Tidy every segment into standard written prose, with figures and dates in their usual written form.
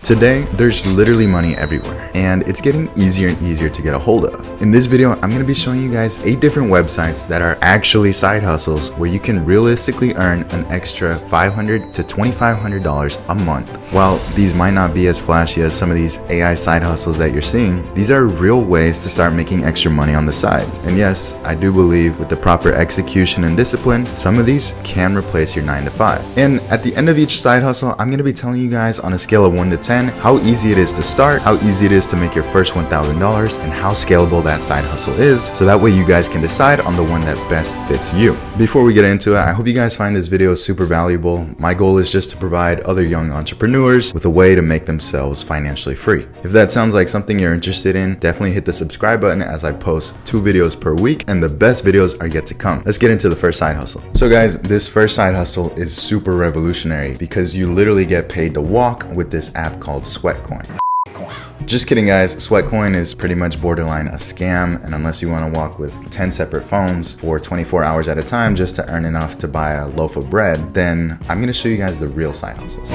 Today, there's literally money everywhere, and it's getting easier and easier to get a hold of. In this video, I'm going to be showing you guys 8 different websites that are actually side hustles where you can realistically earn an extra $500 to $2,500 a month. While these might not be as flashy as some of these AI side hustles that you're seeing, these are real ways to start making extra money on the side. And yes, I do believe with the proper execution and discipline, some of these can replace your 9 to 5. And at the end of each side hustle, I'm going to be telling you guys on a scale of 1 to 10 how easy it is to start, how easy it is to make your first $1,000, and how scalable that side hustle is, so that way you guys can decide on the one that best fits you. Before we get into it, I hope you guys find this video super valuable. My goal is just to provide other young entrepreneurs with a way to make themselves financially free. If that sounds like something you're interested in, definitely hit the subscribe button as I post 2 videos per week, and the best videos are yet to come. Let's get into the first side hustle. So guys, this first side hustle is super revolutionary because you literally get paid to walk with this app called Sweatcoin. Just kidding guys, Sweatcoin is pretty much borderline a scam, and unless you want to walk with 10 separate phones for 24 hours at a time just to earn enough to buy a loaf of bread, then I'm going to show you guys the real side hustles.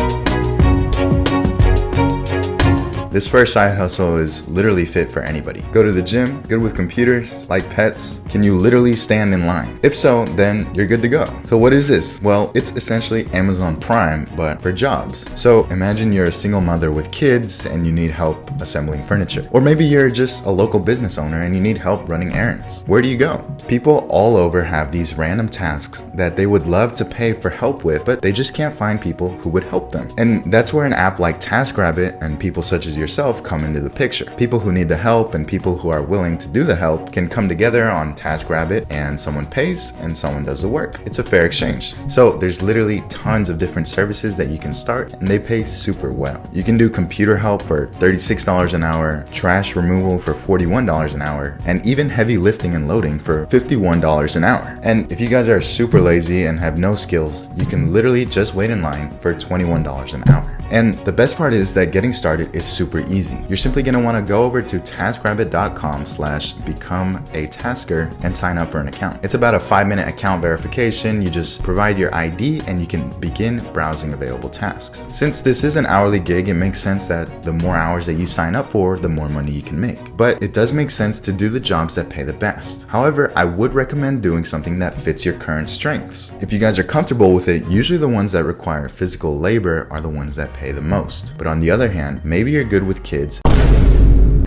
This first side hustle is literally fit for anybody. Go to the gym, good with computers, like pets. Can you literally stand in line? If so, then you're good to go. So what is this? Well, it's essentially Amazon Prime, but for jobs. So imagine you're a single mother with kids and you need help assembling furniture. Or maybe you're just a local business owner and you need help running errands. Where do you go? People all over have these random tasks that they would love to pay for help with, but they just can't find people who would help them. And that's where an app like TaskRabbit and people such as yourself come into the picture. People who need the help and people who are willing to do the help can come together on TaskRabbit, and someone pays and someone does the work. It's a fair exchange. So there's literally tons of different services that you can start, and they pay super well. You can do computer help for $36 an hour, trash removal for $41 an hour, and even heavy lifting and loading for $51 an hour. And if you guys are super lazy and have no skills, you can literally just wait in line for $21 an hour. And the best part is that getting started is super easy. You're simply going to want to go over to taskrabbit.com/become-a-tasker and sign up for an account. It's about a 5-minute account verification. You just provide your ID and you can begin browsing available tasks. Since this is an hourly gig, it makes sense that the more hours that you sign up for, the more money you can make. But it does make sense to do the jobs that pay the best. However, I would recommend doing something that fits your current strengths. If you guys are comfortable with it, usually the ones that require physical labor are the ones that pay the most. But on the other hand, maybe you're good with kids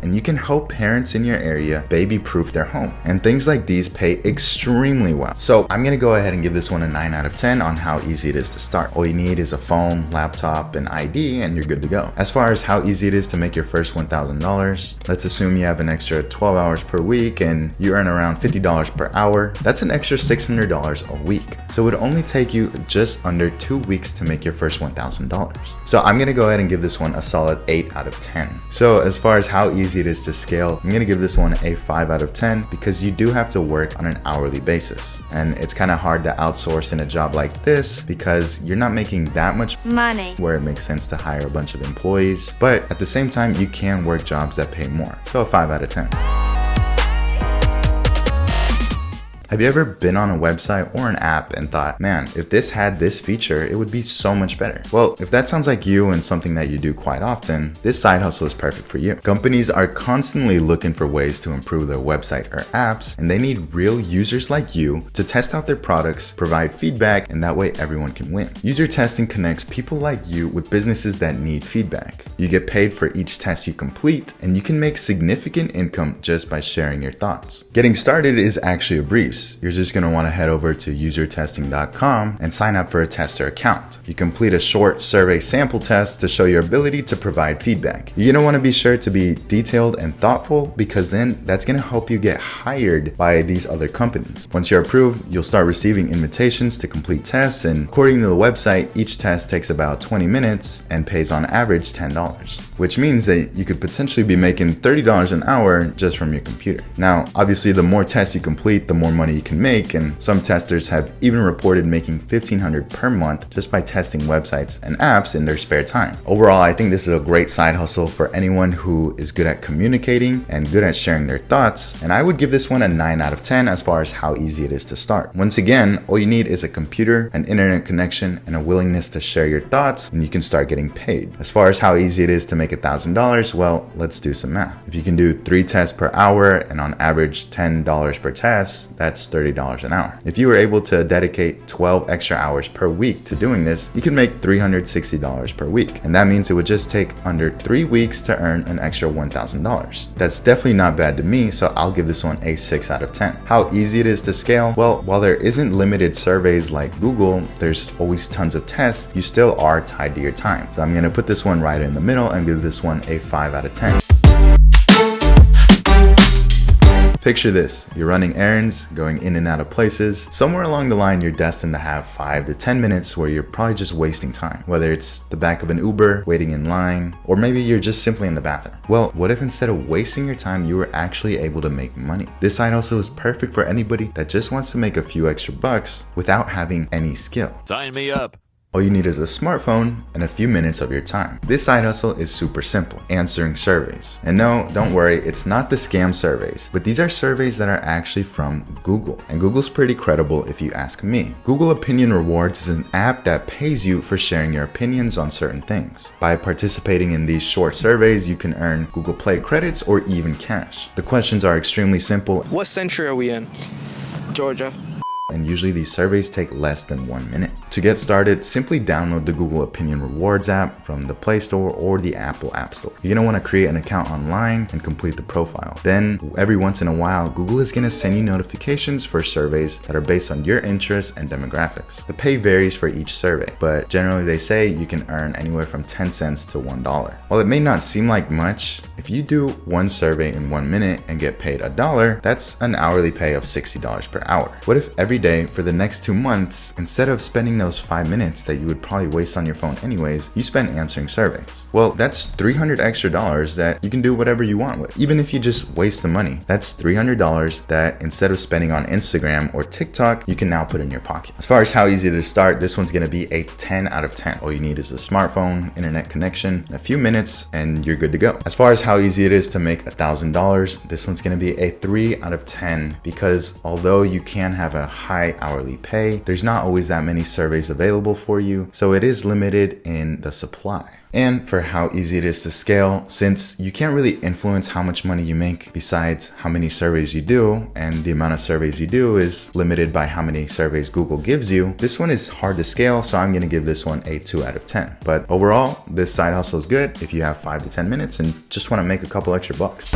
and you can help parents in your area baby-proof their home. And things like these pay extremely well. So I'm gonna go ahead and give this one a 9 out of 10 on how easy it is to start. All you need is a phone, laptop, and ID, and you're good to go. As far as how easy it is to make your first $1,000, let's assume you have an extra 12 hours per week and you earn around $50 per hour. That's an extra $600 a week. So it would only take you just under 2 weeks to make your first $1,000. So I'm gonna go ahead and give this one a solid 8 out of 10. So as far as how easy it is to scale, I'm gonna give this one a 5 out of 10 because you do have to work on an hourly basis. And it's kind of hard to outsource in a job like this because you're not making that much money where it makes sense to hire a bunch of employees. But at the same time, you can work jobs that pay more. So a 5 out of 10. Have you ever been on a website or an app and thought, man, if this had this feature, it would be so much better? Well, if that sounds like you and something that you do quite often, this side hustle is perfect for you. Companies are constantly looking for ways to improve their website or apps, and they need real users like you to test out their products, provide feedback, and that way everyone can win. User testing connects people like you with businesses that need feedback. You get paid for each test you complete, and you can make significant income just by sharing your thoughts. Getting started is actually a breeze. You're just going to want to head over to usertesting.com and sign up for a tester account. You complete a short survey sample test to show your ability to provide feedback. You're going to want to be sure to be detailed and thoughtful because then that's going to help you get hired by these other companies. Once you're approved, you'll start receiving invitations to complete tests, and according to the website, each test takes about 20 minutes and pays on average $10, which means that you could potentially be making $30 an hour just from your computer. Now, obviously, the more tests you complete, the more money money you can make, and some testers have even reported making $1,500 per month just by testing websites and apps in their spare time. Overall, I think this is a great side hustle for anyone who is good at communicating and good at sharing their thoughts, and I would give this one a 9 out of 10 as far as how easy it is to start. Once again, all you need is a computer, an internet connection, and a willingness to share your thoughts, and you can start getting paid. As far as how easy it is to make $1,000, well, let's do some math. If you can do 3 tests per hour and on average $10 per test, that's $30 an hour. If you were able to dedicate 12 extra hours per week to doing this, you can make $360 per week. And that means it would just take under 3 weeks to earn an extra $1,000. That's definitely not bad to me, so I'll give this one a 6 out of 10. How easy it is to scale? Well, while there isn't limited surveys like Google, there's always tons of tests, you still are tied to your time. So I'm gonna put this one right in the middle and give this one a 5 out of 10. Picture this, you're running errands, going in and out of places. Somewhere along the line, you're destined to have 5 to 10 minutes where you're probably just wasting time. Whether it's the back of an Uber, waiting in line, or maybe you're just simply in the bathroom. Well, what if instead of wasting your time, you were actually able to make money? This side hustle is perfect for anybody that just wants to make a few extra bucks without having any skill. Sign me up. All you need is a smartphone and a few minutes of your time. This side hustle is super simple, answering surveys. And no, don't worry, it's not the scam surveys, but these are surveys that are actually from Google. And Google's pretty credible if you ask me. Google Opinion Rewards is an app that pays you for sharing your opinions on certain things. By participating in these short surveys, you can earn Google Play credits or even cash. The questions are extremely simple. What century are we in? Georgia. And usually these surveys take less than 1 minute. To get started, simply download the Google Opinion Rewards app from the Play Store or the Apple App Store. You're gonna wanna create an account online and complete the profile. Then, every once in a while, Google is gonna send you notifications for surveys that are based on your interests and demographics. The pay varies for each survey, but generally they say you can earn anywhere from 10 cents to $1. While it may not seem like much, if you do one survey in 1 minute and get paid $1, that's an hourly pay of $60 per hour. What if every day for the next 2 months, instead of spending those 5 minutes that you would probably waste on your phone anyways, you spend answering surveys? Well, that's $300 extra that you can do whatever you want with. Even if you just waste the money, that's $300 that instead of spending on Instagram or TikTok, you can now put in your pocket. As far as how easy to start, this one's gonna be a 10 out of 10. All you need is a smartphone, internet connection, a few minutes, and you're good to go. As far as how easy it is to make $1,000, this one's gonna be a 3 out of 10 because although you can have a high hourly pay, there's not always that many surveys available for you, so it is limited in the supply. And for how easy it is to scale, since you can't really influence how much money you make besides how many surveys you do, and the amount of surveys you do is limited by how many surveys Google gives you, this one is hard to scale, so I'm gonna give this one a 2 out of 10. But overall, this side hustle is good if you have 5 to 10 minutes and just wanna make a couple extra bucks.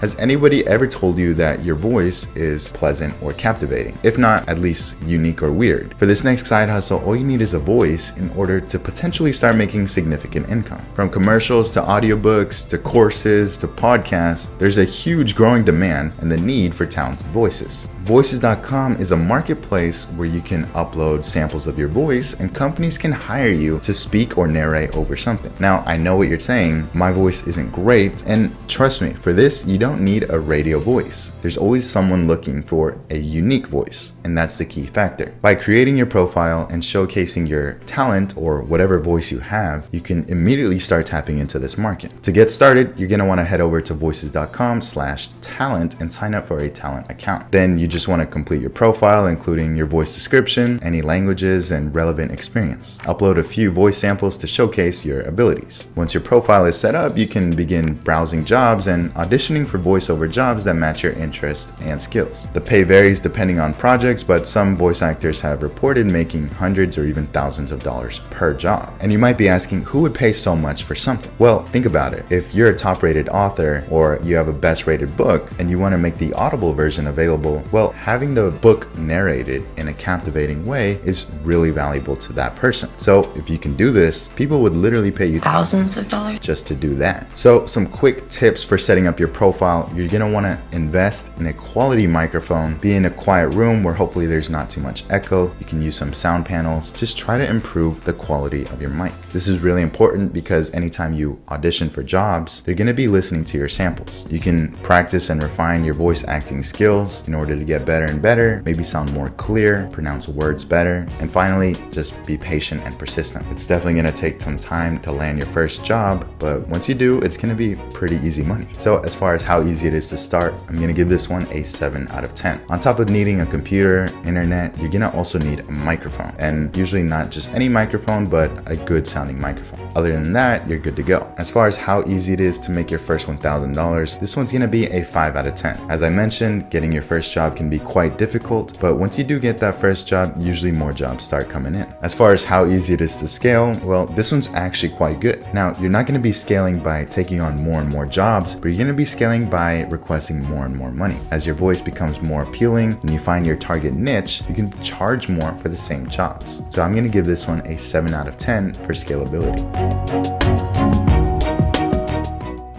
Has anybody ever told you that your voice is pleasant or captivating? If not, at least unique or weird. For this next side hustle, all you need is a voice in order to potentially start making significant income. From commercials to audiobooks to courses to podcasts, there's a huge growing demand and the need for talented voices. Voices.com is a marketplace where you can upload samples of your voice and companies can hire you to speak or narrate over something. Now, I know what you're saying, my voice isn't great, and trust me, for this, you don't need a radio voice. There's always someone looking for a unique voice, and that's the key factor. By creating your profile and showcasing your talent or whatever voice you have, you can immediately start tapping into this market. To get started, you're gonna wanna head over to voices.com/talent and sign up for a talent account. Then you just wanna complete your profile, including your voice description, any languages, and relevant experience. Upload a few voice samples to showcase your abilities. Once your profile is set up, you can begin browsing jobs and auditioning for voiceover jobs that match your interests and skills. The pay varies depending on projects, but some voice actors have reported making hundreds or even thousands of dollars per job. And you might be asking, who would pay so much for something? Well, think about it. If you're a top-rated author or you have a best-rated book and you want to make the Audible version available, well, Well, having the book narrated in a captivating way is really valuable to that person. So if you can do this, people would literally pay you thousands of dollars just to do that. So some quick tips for setting up your profile. You're gonna wanna invest in a quality microphone, be in a quiet room where hopefully there's not too much echo. You can use some sound panels. Just try to improve the quality of your mic. This is really important because anytime you audition for jobs, they're gonna be listening to your samples. You can practice and refine your voice acting skills in order to get better and better, maybe sound more clear, pronounce words better, and finally, just be patient and persistent. It's definitely gonna take some time to land your first job, but once you do, it's gonna be pretty easy money. So as far as how easy it is to start, I'm gonna give this one a 7 out of 10. On top of needing a computer, internet, you're gonna also need a microphone, and usually not just any microphone, but a good sounding microphone. Other than that, you're good to go. As far as how easy it is to make your first $1,000, this one's gonna be a 5 out of 10. As I mentioned, getting your first job can be quite difficult, but once you do get that first job, usually more jobs start coming in. As far as how easy it is to scale, well, this one's actually quite good. Now, you're not gonna be scaling by taking on more and more jobs, but you're gonna be scaling by requesting more and more money. As your voice becomes more appealing and you find your target niche, you can charge more for the same jobs. So I'm gonna give this one a 7 out of 10 for scalability.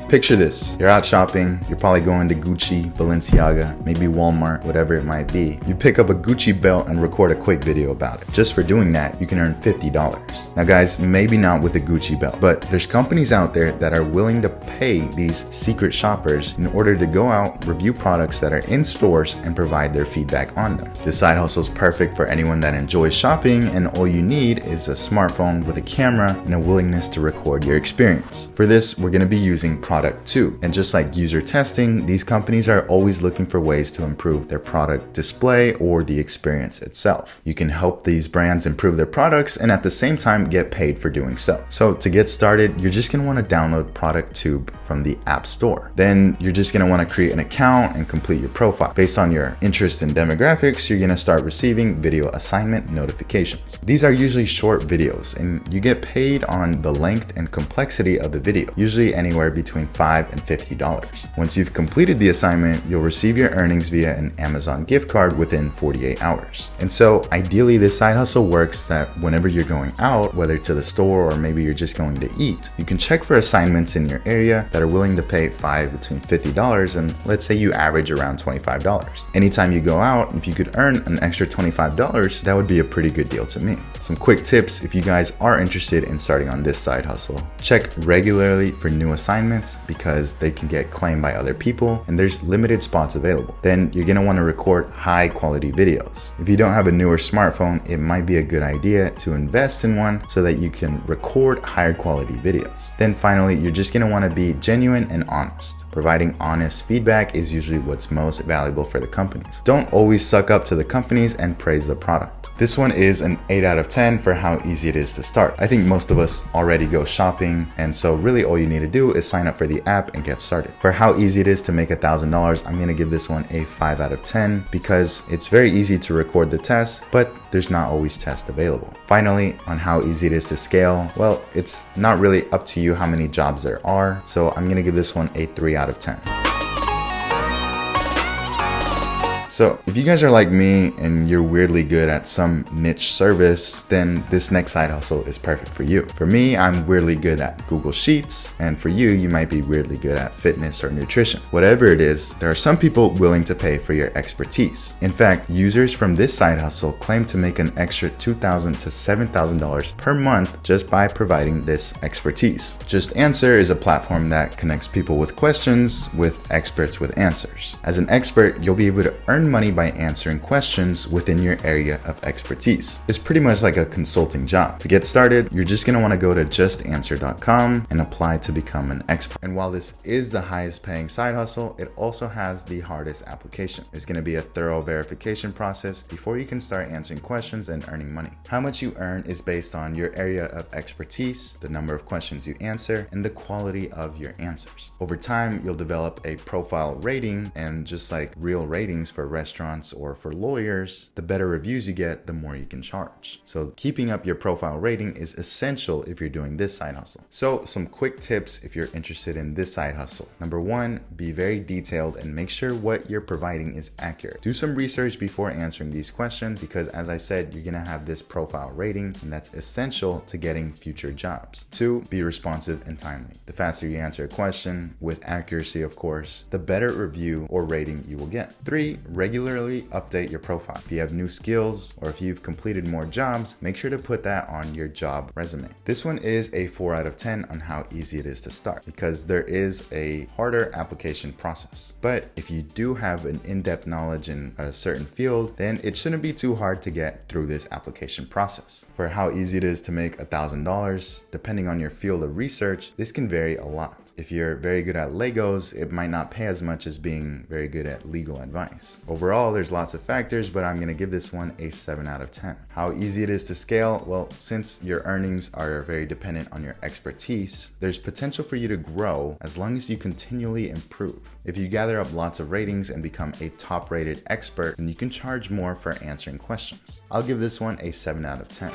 Picture this, you're out shopping, you're probably going to Gucci, Balenciaga, maybe Walmart, whatever it might be. You pick up a Gucci belt and record a quick video about it. Just for doing that, you can earn $50. Now guys, maybe not with a Gucci belt, but there's companies out there that are willing to pay these secret shoppers in order to go out, review products that are in stores and provide their feedback on them. This side hustle is perfect for anyone that enjoys shopping, and all you need is a smartphone with a camera and a willingness to record your experience. For this, we're gonna be using Product 2. And just like user testing, these companies are always looking for ways to improve their product display or the experience itself. You can help these brands improve their products and at the same time get paid for doing so. So to get started, you're just gonna wanna download Product Tube from the App Store. Then you're just gonna wanna create an account and complete your profile. Based on your interest and demographics, you're gonna start receiving video assignment notifications. These are usually short videos and you get paid on the length and complexity of the video, usually anywhere between $5 and $50. Once you've completed the assignment, you'll receive your earnings via an Amazon gift card within 48 hours. And so ideally this side hustle works that whenever you're going out, whether to the store or maybe you're just going to eat, you can check for assignments in your area that are willing to pay between $50 and let's say you average around $25. Anytime you go out, if you could earn an extra $25, that would be a pretty good deal to me. Some quick tips if you guys are interested in starting on this side hustle. Check regularly for new assignments because they can get claimed by other people and there's limited spots available. Then you're gonna wanna record high quality videos. If you don't have a newer smartphone, it might be a good idea to invest in one so that you can record higher quality videos. Then finally, you're just gonna wanna be genuine and honest. Providing honest feedback is usually what's most valuable for the companies. Don't always suck up to the companies and praise the product. This one is an 8 out of 10 for how easy it is to start. I think most of us already go shopping, and so really all you need to do is sign up for the app and get started. For how easy it is to make $1,000, I'm gonna give this one a 5 out of 10 because it's very easy to record the test, but there's not always tests available. Finally, on how easy it is to scale, well, it's not really up to you how many jobs there are, so I'm gonna give this one a 3 out of 10. So if you guys are like me and you're weirdly good at some niche service, then this next side hustle is perfect for you. For me, I'm weirdly good at Google Sheets, and for you, you might be weirdly good at fitness or nutrition. Whatever it is, there are some people willing to pay for your expertise. In fact, users from this side hustle claim to make an extra $2,000 to $7,000 per month just by providing this expertise. Just Answer is a platform that connects people with questions with experts with answers. As an expert, you'll be able to earn money by answering questions within your area of expertise. It's pretty much like a consulting job. To get started, you're just gonna wanna go to justanswer.com and apply to become an expert. And while this is the highest paying side hustle, it also has the hardest application. There's gonna be a thorough verification process before you can start answering questions and earning money. How much you earn is based on your area of expertise, the number of questions you answer, and the quality of your answers. Over time, you'll develop a profile rating, and just like real ratings for restaurants or for lawyers, the better reviews you get, the more you can charge. So keeping up your profile rating is essential if you're doing this side hustle. So some quick tips if you're interested in this side hustle. Number one, be very detailed and make sure what you're providing is accurate. Do some research before answering these questions because, as I said, you're gonna have this profile rating and that's essential to getting future jobs. Two, be responsive and timely. The faster you answer a question, with accuracy of course, the better review or rating you will get. Three, regularly update your profile. If you have new skills or if you've completed more jobs, make sure to put that on your job resume. This one is a 4 out of 10 on how easy it is to start because there is a harder application process. But if you do have an in-depth knowledge in a certain field, then it shouldn't be too hard to get through this application process. For how easy it is to make $1,000, depending on your field of research, this can vary a lot. If you're very good at Legos, it might not pay as much as being very good at legal advice. Overall, there's lots of factors, but I'm gonna give this one a 7 out of 10. How easy it is to scale? Well, since your earnings are very dependent on your expertise, there's potential for you to grow as long as you continually improve. If you gather up lots of ratings and become a top-rated expert, then you can charge more for answering questions. I'll give this one a 7 out of 10.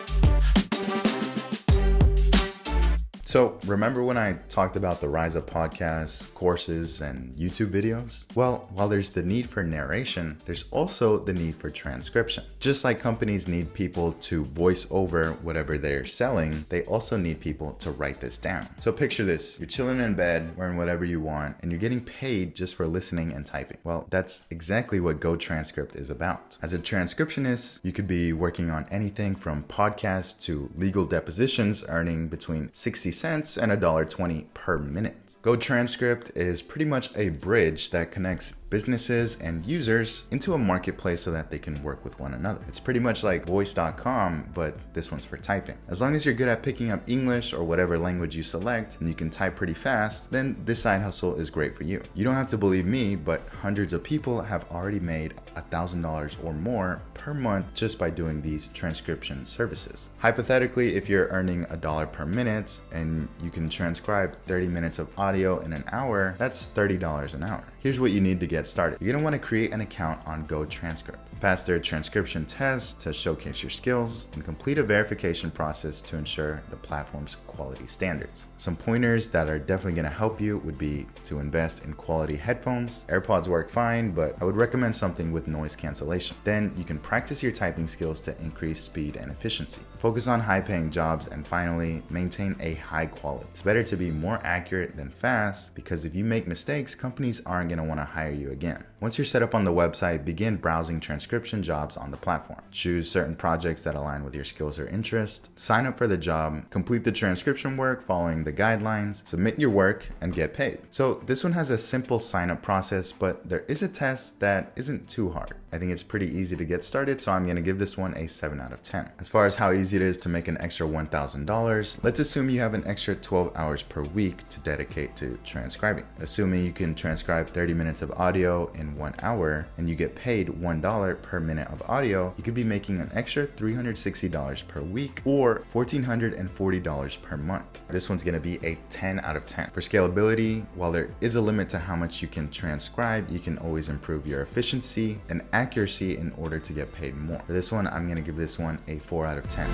So remember when I talked about the rise of podcasts, courses, and YouTube videos? Well, while there's the need for narration, there's also the need for transcription. Just like companies need people to voice over whatever they're selling, they also need people to write this down. So picture this, you're chilling in bed, wearing whatever you want, and you're getting paid just for listening and typing. Well, that's exactly what GoTranscript is about. As a transcriptionist, you could be working on anything from podcasts to legal depositions, earning between 60 cents and $1.20 per minute. GoTranscript is pretty much a bridge that connects businesses and users into a marketplace so that they can work with one another. It's pretty much like voice.com, but this one's for typing. As long as you're good at picking up English or whatever language you select and you can type pretty fast, then this side hustle is great for you. You don't have to believe me, but hundreds of people have already made $1,000 or more per month just by doing these transcription services. Hypothetically, if you're earning $1 per minute and you can transcribe 30 minutes of audio in an hour, that's $30 an hour. Here's what you need to get started. You're gonna wanna create an account on GoTranscript. Pass their transcription test to showcase your skills and complete a verification process to ensure the platform's quality standards. Some pointers that are definitely gonna help you would be to invest in quality headphones. AirPods work fine, but I would recommend something with noise cancellation. Then you can practice your typing skills to increase speed and efficiency. Focus on high-paying jobs, and finally, maintain a high quality. It's better to be more accurate than fast because if you make mistakes, companies aren't gonna wanna hire you again. Once you're set up on the website, begin browsing transcription jobs on the platform. Choose certain projects that align with your skills or interests. Sign up for the job, complete the transcription work following the guidelines, submit your work, and get paid. So this one has a simple sign-up process, but there is a test that isn't too hard. I think it's pretty easy to get started, so I'm gonna give this one a 7 out of 10. As far as how easy it is to make an extra $1,000, let's assume you have an extra 12 hours per week to dedicate to transcribing. Assuming you can transcribe 30 minutes of audio in 1 hour and you get paid $1 per minute of audio, you could be making an extra $360 per week or $1,440 per month. This one's gonna be a 10 out of 10. For scalability, while there is a limit to how much you can transcribe, you can always improve your efficiency and accuracy in order to get paid more. For this one, I'm gonna give this one a 4 out of 10.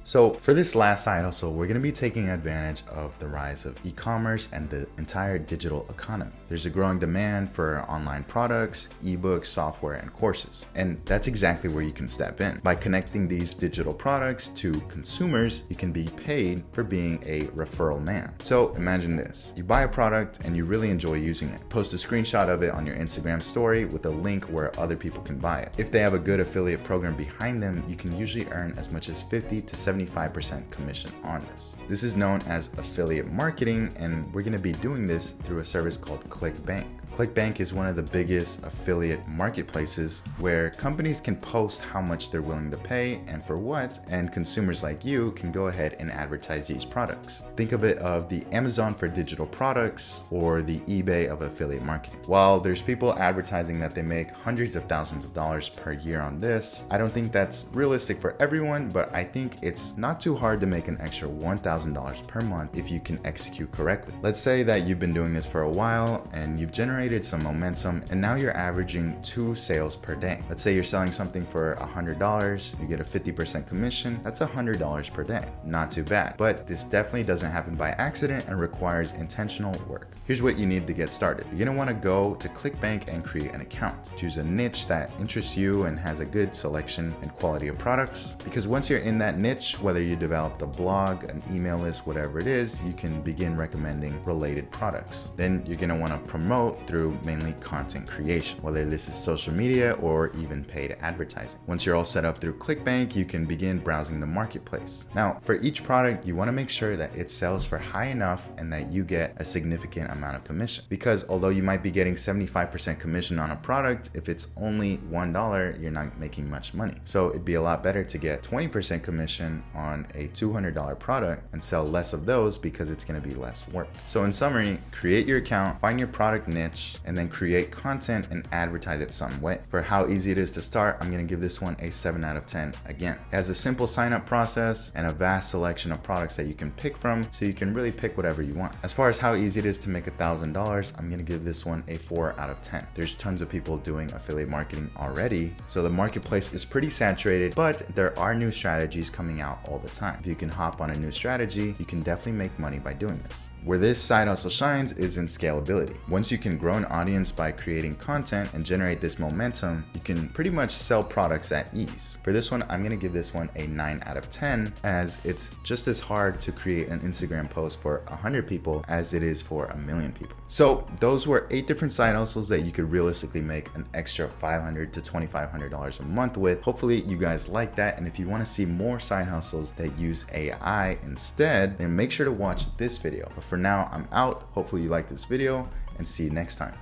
So for this last side hustle, we're going to be taking advantage of the rise of e-commerce and the entire digital economy. There's a growing demand for online products, ebooks, software, and courses. And that's exactly where you can step in. By connecting these digital products to consumers, you can be paid for being a referral man. So imagine this, you buy a product and you really enjoy using it. Post a screenshot of it on your Instagram story with a link where other people can buy it. If they have a good affiliate program behind them, you can usually earn as much as 50 to 75% commission on this. This is known as affiliate marketing, and we're going to be doing this through a service called ClickBank. ClickBank is one of the biggest affiliate marketplaces where companies can post how much they're willing to pay and for what, and consumers like you can go ahead and advertise these products. Think of it of the Amazon for digital products or the eBay of affiliate marketing. While there's people advertising that they make hundreds of thousands of dollars per year on this, I don't think that's realistic for everyone, but I think it's not too hard to make an extra $1,000 per month if you can execute correctly. Let's say that you've been doing this for a while and you've generated generated some momentum, and now you're averaging 2 sales per day. Let's say you're selling something for $100, you get a 50% commission, that's $100 per day. Not too bad, but this definitely doesn't happen by accident and requires intentional work. Here's what you need to get started. You're gonna wanna go to ClickBank and create an account. Choose a niche that interests you and has a good selection and quality of products, because once you're in that niche, whether you develop a blog, an email list, whatever it is, you can begin recommending related products. Then you're gonna wanna promote through mainly content creation, whether this is social media or even paid advertising. Once you're all set up through ClickBank, you can begin browsing the marketplace. Now, for each product, you wanna make sure that it sells for high enough and that you get a significant amount of commission. Because although you might be getting 75% commission on a product, if it's only $1, you're not making much money. So it'd be a lot better to get 20% commission on a $200 product and sell less of those because it's gonna be less work. So in summary, create your account, find your product niche, and then create content and advertise it some way. For how easy it is to start, I'm gonna give this one a 7 out of 10 again. It has a simple sign up process and a vast selection of products that you can pick from, so you can really pick whatever you want. As far as how easy it is to make $1,000, I'm gonna give this one a 4 out of 10. There's tons of people doing affiliate marketing already, so the marketplace is pretty saturated, but there are new strategies coming out all the time. If you can hop on a new strategy, you can definitely make money by doing this. Where this side hustle shines is in scalability. Once you can grow an audience by creating content and generate this momentum, you can pretty much sell products at ease. For this one, I'm gonna give this one a 9 out of 10, as it's just as hard to create an Instagram post for 100 people as it is for 1,000,000 people. So those were 8 different side hustles that you could realistically make an extra $500 to $2,500 a month with. Hopefully you guys like that, and if you wanna see more side hustles that use AI instead, then make sure to watch this video. But for now, I'm out. Hopefully you like this video, and see you next time.